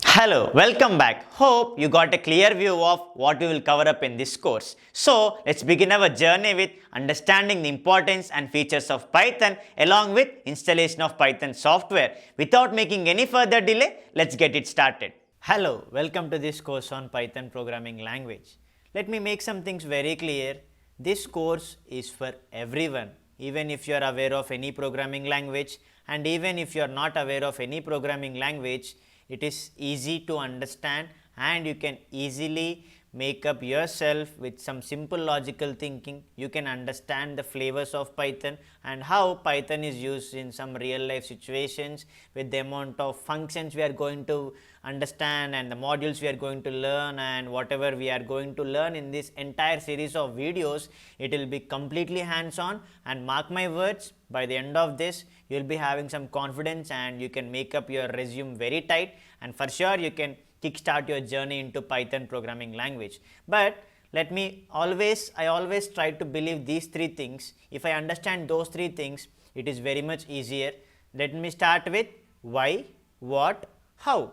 Hello, welcome back. Hope you got a clear view of what we will cover up in this course. So, let's begin our journey with understanding the importance and features of Python along with installation of Python software. Without making any further delay, let's get it started. Hello, welcome to this course on Python programming language. Let me make some things very clear. This course is for everyone, even if you are aware of any programming language, and even if you are not aware of any programming language, it is easy to understand and you can easily make up yourself with some simple logical thinking. You can understand the flavors of Python and how Python is used in some real life situations with the amount of functions we are going to understand and the modules we are going to learn, and whatever we are going to learn in this entire series of videos, it will be completely hands on. And mark my words, by the end of this you will be having some confidence and you can make up your resume very tight, and for sure you can kickstart your journey into Python programming language. But I always try to believe these three things. If I understand those three things, it is very much easier. Let me start with why, what, how.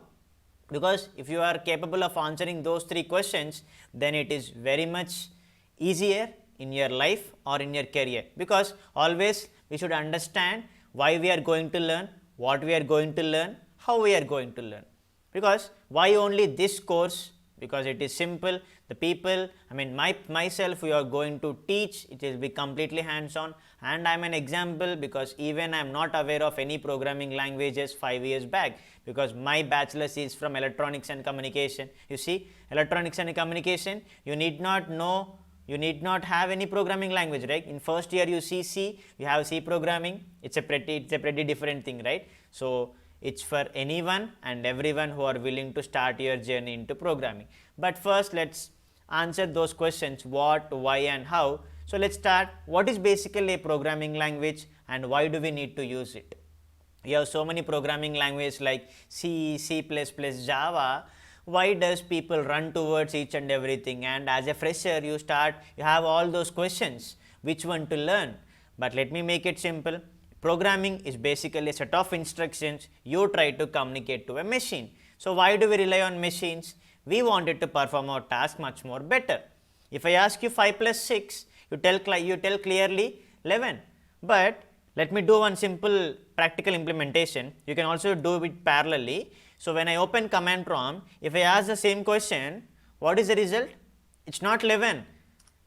Because if you are capable of answering those three questions, then it is very much easier in your life or in your career. Because always we should understand why we are going to learn, what we are going to learn, how we are going to learn. Because why only this course? Because it is simple. The people, myself, we are going to teach, it will be completely hands on, and I am an example because even I am not aware of any programming languages 5 years back, because my bachelor's is from electronics and communication. You see, electronics and communication, you need not know, you need not have any programming language, right? In first year you see C, you have C programming. It's a pretty different thing, right? So it's for anyone and everyone who are willing to start your journey into programming. But first let's answer those questions: what, why and how. So let's start. What is basically a programming language and why do we need to use it? You have so many programming languages like C, C++, Java. Why does people run towards each and everything? And as a fresher you have all those questions, which one to learn? But let me make it simple. Programming is basically a set of instructions you try to communicate to a machine. So why do we rely on machines? We want it to perform our task much more better. If I ask you 5 plus 6, you tell clearly 11. But let me do one simple practical implementation. You can also do it parallelly. So when I open command prompt, if I ask the same question, what is the result? It's not 11.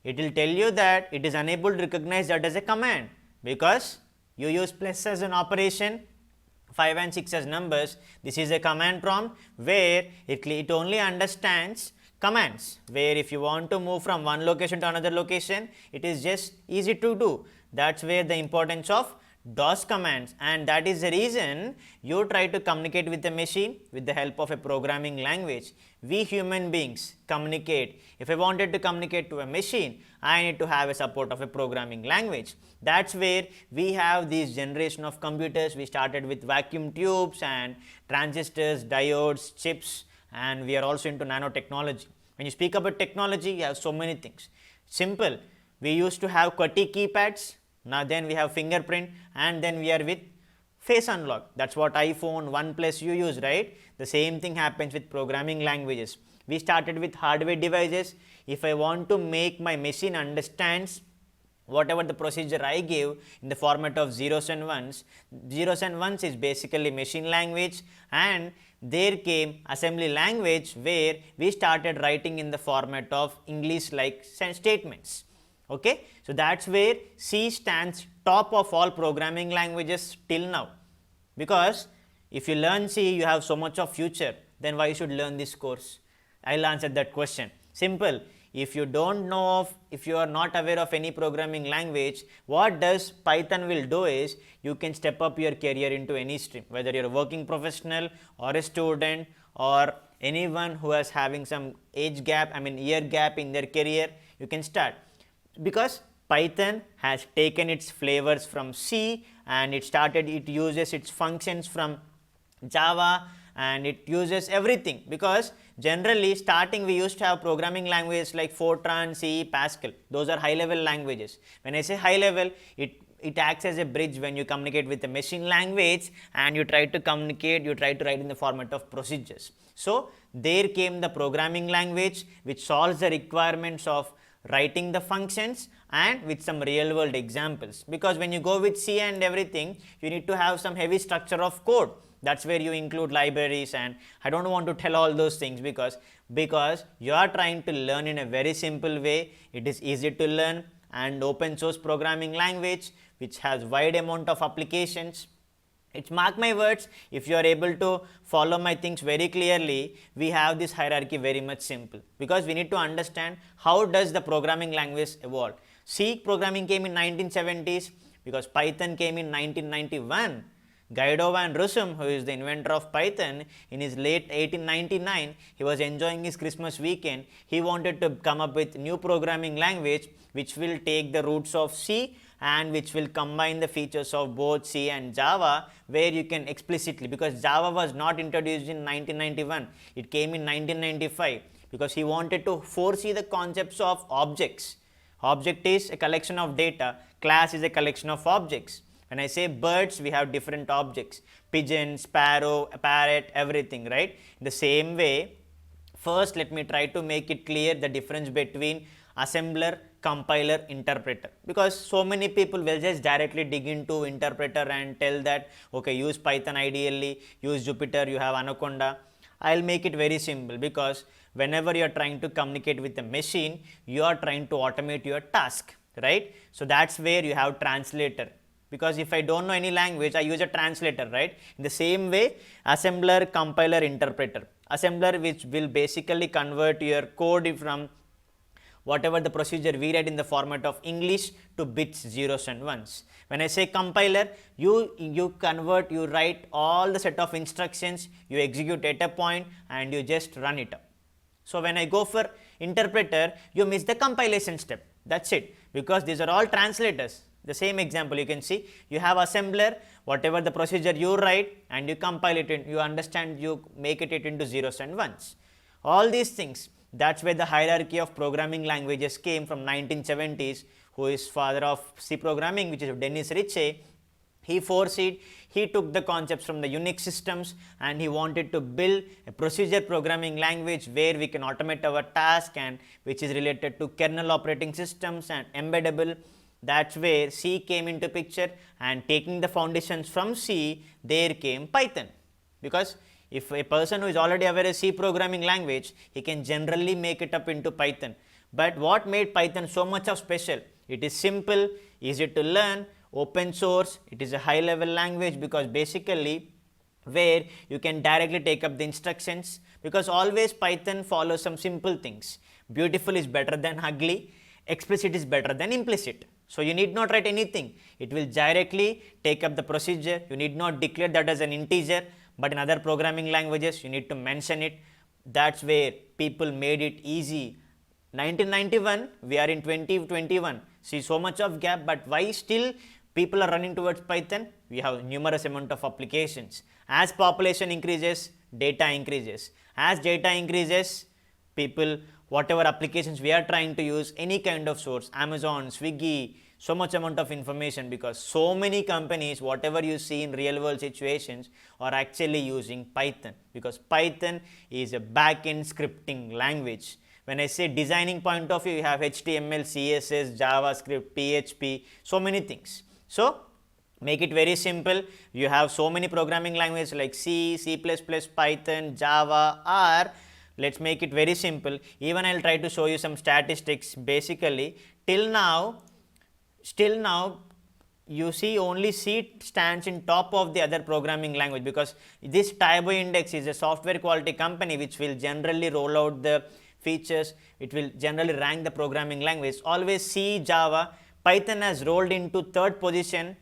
It will tell you that it is unable to recognize that as a command, because you use plus as an operation, 5 and 6 as numbers. This is a command prompt where it only understands commands, where if you want to move from one location to another location, it is just easy to do. That's where the importance of DOS commands, and that is the reason you try to communicate with the machine with the help of a programming language. We human beings communicate. If I wanted to communicate to a machine, I need to have a support of a programming language. That's where we have this generation of computers. We started with vacuum tubes and transistors, diodes, chips, and we are also into nanotechnology. When you speak about technology, you have so many things. Simple. We used to have QWERTY keypads. Now then we have fingerprint, and then we are with face unlock. That's what iPhone, OnePlus you use, right? The same thing happens with programming languages. We started with hardware devices. If I want to make my machine understands whatever the procedure I give in the format of zeros and ones is basically machine language, and there came assembly language where we started writing in the format of English like statements. Okay, so that's where C stands top of all programming languages till now, because if you learn C, you have so much of future. Then why you should learn this course? I'll answer that question. Simple. If you don't know of, if you are not aware of any programming language, what does Python will do is you can step up your career into any stream, whether you're a working professional or a student or anyone who is having some year gap in their career, you can start. Because Python has taken its flavors from C and it uses its functions from Java, and it uses everything. Because generally starting we used to have programming languages like Fortran, C, Pascal. Those are high level languages. When I say high level, it it acts as a bridge when you communicate with a machine language and you try to communicate, you try to write in the format of procedures. So there came the programming language which solves the requirements of writing the functions and with some real world examples, because when you go with C and everything, you need to have some heavy structure of code. That's where you include libraries, and I don't want to tell all those things because you are trying to learn in a very simple way. It is easy to learn, and open source programming language which has wide amount of applications. It's mark my words, if you are able to follow my things very clearly, we have this hierarchy very much simple, because we need to understand how does the programming language evolve. C programming came in 1970s because Python came in 1991. Guido van Rossum, who is the inventor of Python, in his late 1899, he was enjoying his Christmas weekend. He wanted to come up with new programming language which will take the roots of C and which will combine the features of both C and Java, where you can explicitly, because Java was not introduced in 1991, it came in 1995, because he wanted to foresee the concepts of objects. Object is a collection of data, class is a collection of objects. When I say birds, we have different objects, pigeon, sparrow, parrot, everything, right? In the same way, first let me try to make it clear the difference between assembler, compiler, interpreter, because so many people will just directly dig into interpreter and tell that, okay, use Python ideally, use Jupyter, you have Anaconda. I'll make it very simple, because whenever you are trying to communicate with a machine, you are trying to automate your task, right? So that's where you have translator, because if I don't know any language, I use a translator, right? In the same way, assembler, compiler, interpreter. Assembler, which will basically convert your code from whatever the procedure we read in the format of English to bits, zeros and ones. When I say compiler, you convert, you write all the set of instructions, you execute at a point and you just run it up. So when I go for interpreter, you miss the compilation step. That's it, because these are all translators. The same example you can see, you have assembler, whatever the procedure you write and you compile it, you understand, you make it into zeros and ones. All these things, that's where the hierarchy of programming languages came from 1970s, who is father of C programming, which is Dennis Ritchie. He foresaw, he took the concepts from the Unix systems and he wanted to build a procedure programming language where we can automate our task and which is related to kernel operating systems and embeddable. That's where C came into picture, and taking the foundations from C, there came Python. Because if a person who is already aware of C programming language, he can generally make it up into Python. But what made Python so much of special? It is simple, easy to learn, open source, it is a high level language, because basically where you can directly take up the instructions, because always Python follows some simple things. Beautiful is better than ugly, explicit is better than implicit. So you need not write anything, it will directly take up the procedure. You need not declare that as an integer, but in other programming languages you need to mention it. That's where people made it easy. 1991, we are in 2021, see so much of gap, but why still people are running towards Python? We have numerous amount of applications. As population increases, data increases. As data increases, people, whatever applications we are trying to use, any kind of source, Amazon, Swiggy, so much amount of information, because so many companies, whatever you see in real world situations, are actually using Python, because Python is a back-end scripting language. When I say designing point of view, you have HTML, CSS, JavaScript, PHP, so many things. So make it very simple. You have so many programming languages like C, C++, Python, Java, R. Let's make it very simple. Even I'll try to show you some statistics. Basically, till now, you see only C stands in top of the other programming language, because this Taibo Index is a software quality company which will generally roll out the features. It will generally rank the programming language. Always C, Java. Python has rolled into third position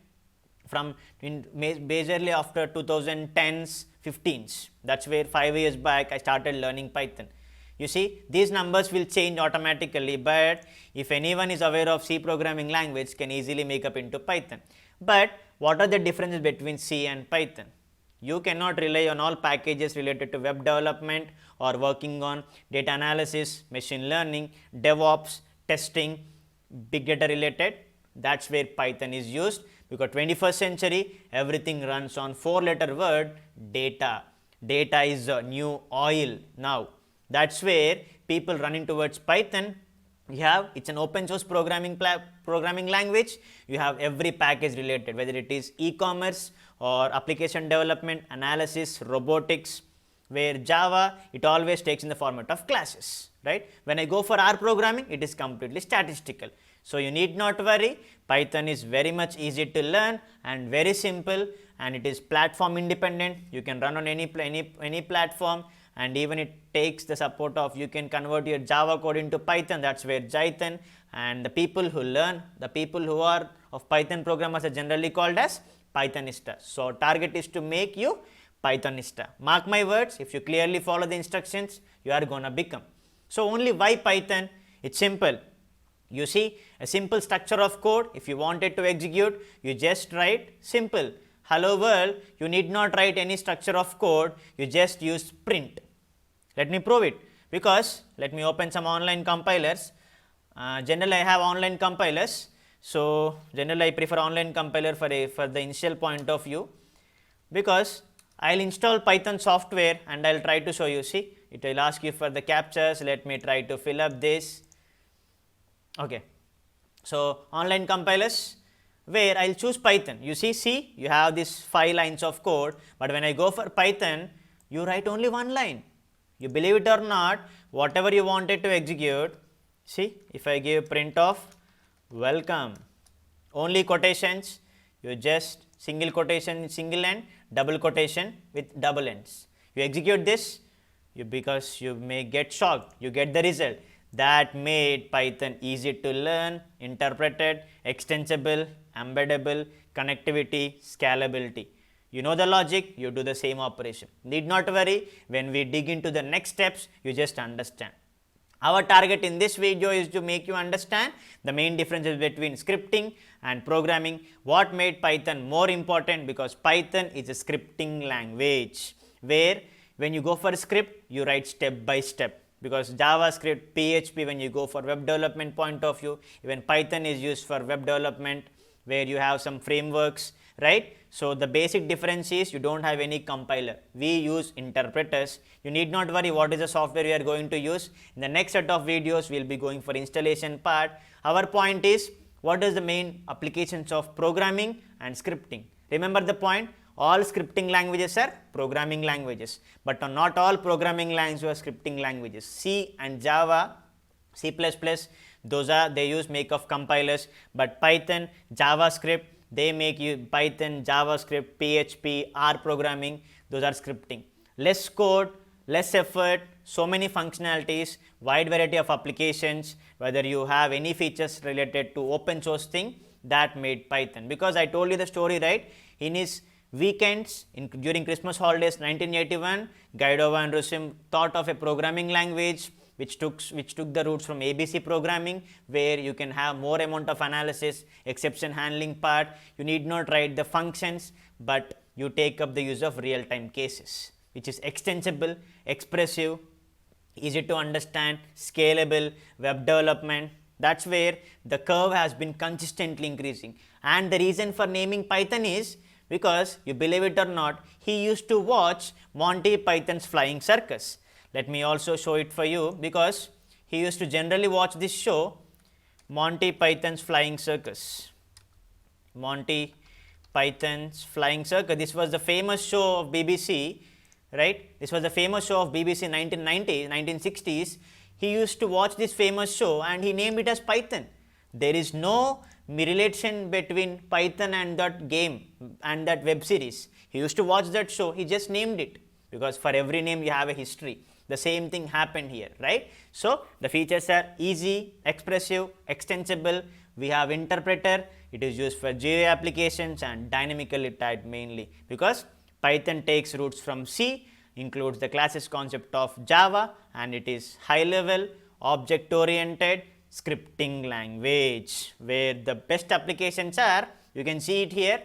from majorly after 2010s, 15s. That's where 5 years back I started learning Python. You see, these numbers will change automatically, but if anyone is aware of C programming language, can easily make up into Python. But what are the differences between C and Python? You cannot rely on all packages related to web development or working on data analysis, machine learning, DevOps, testing, big data related. That's where Python is used, because 21st century everything runs on 4-letter word data. Data is the new oil now. That's where people running towards Python. It's an open source programming language. You have every package related, whether it is e-commerce or application development, analysis, robotics. Where Java, it always takes in the format of classes, right? When I go for R programming, it is completely statistical. So you need not worry. Python is very much easy to learn and very simple, and it is platform independent. You can run on any platform, and even it takes the support of, you can convert your Java code into Python. That's where Jython, and the people who are of Python programmers are generally called as Pythonista. So target is to make you Pythonista. Mark my words, if you clearly follow the instructions, you are gonna become. So only why Python? It's simple. You see a simple structure of code. If you want it to execute, you just write simple hello world. You need not write any structure of code. You just use print. Let me prove it, because let me open some online compilers. Generally I have online compilers. So generally I prefer online compiler for the initial point of view, because I'll install Python software and I'll try to show you. See, it will ask you for the captchas. Let me try to fill up this. Okay. So online compilers, where I'll choose Python. You see, you have this 5 lines of code, but when I go for Python, you write only 1 line. You believe it or not, whatever you wanted to execute, see, if I give print of welcome, only quotations, you just single quotation single end, double quotation with double ends. You execute this, because you may get shocked, you get the result. That made Python easy to learn, interpreted, extensible, embeddable, connectivity, scalability. You know the logic, you do the same operation. Need not worry, when we dig into the next steps, you just understand. Our target in this video is to make you understand the main differences between scripting and programming, what made Python more important, because Python is a scripting language, where when you go for a script, you write step by step, because JavaScript, PHP, when you go for web development point of view, even Python is used for web development, where you have some frameworks, right? So the basic difference is you don't have any compiler. We use interpreters. You need not worry what is the software we are going to use. In the next set of videos, we will be going for installation part. Our point is, what is the main applications of programming and scripting? Remember the point, all scripting languages are programming languages, but not all programming languages are scripting languages. C and Java, C++, they use make of compilers, but Python, JavaScript, they make you Python, JavaScript, PHP, R programming, those are scripting. Less code, less effort, so many functionalities, wide variety of applications, whether you have any features related to open source thing, that made Python. Because I told you the story, right? In his weekends, during Christmas holidays 1981, Guido van Rossum thought of a programming language which took the roots from ABC programming, where you can have more amount of analysis, exception handling part. You need not write the functions, but you take up the use of real-time cases, which is extensible, expressive, easy to understand, scalable, web development. That's where the curve has been consistently increasing. And the reason for naming Python is because, you believe it or not, he used to watch Monty Python's Flying Circus. Let me also show it for you, because he used to generally watch this show, Monty Python's Flying Circus. Monty Python's Flying Circus. This was the famous show of BBC, right? This was the famous show of BBC 1960s. He used to watch this famous show and he named it as Python. There is no relation between Python and that game and that web series. He used to watch that show, he just named it, because for every name you have a history. The same thing happened here, right? So the features are easy, expressive, extensible. We have interpreter, it is used for GUI applications and dynamically typed mainly, because Python takes roots from C, includes the classes concept of Java, and it is high level, object oriented scripting language, where the best applications are, you can see it here.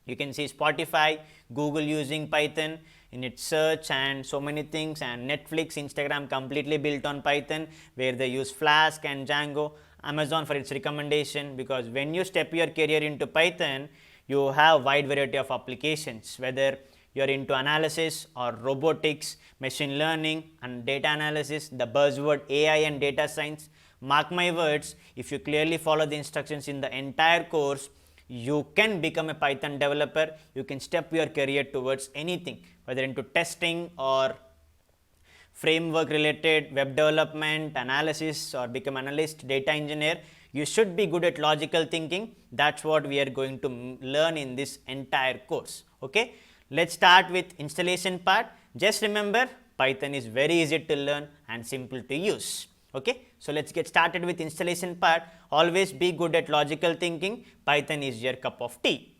You can see Spotify, Google using Python in its search and so many things, and Netflix, Instagram completely built on Python, where they use Flask and Django, Amazon for its recommendation, because when you step your career into Python, you have wide variety of applications, whether you're into analysis or robotics, machine learning and data analysis, the buzzword AI and data science. Mark my words, if you clearly follow the instructions in the entire course, you can become a Python developer. You can step your career towards anything, whether into testing or framework related web development, analysis, or become analyst, data engineer. You should be good at logical thinking. That's what we are going to learn in this entire course. Okay, let's start with installation part. Just remember, Python is very easy to learn and simple to use. Okay, so let's get started with installation part. Always be good at logical thinking. Python is your cup of tea.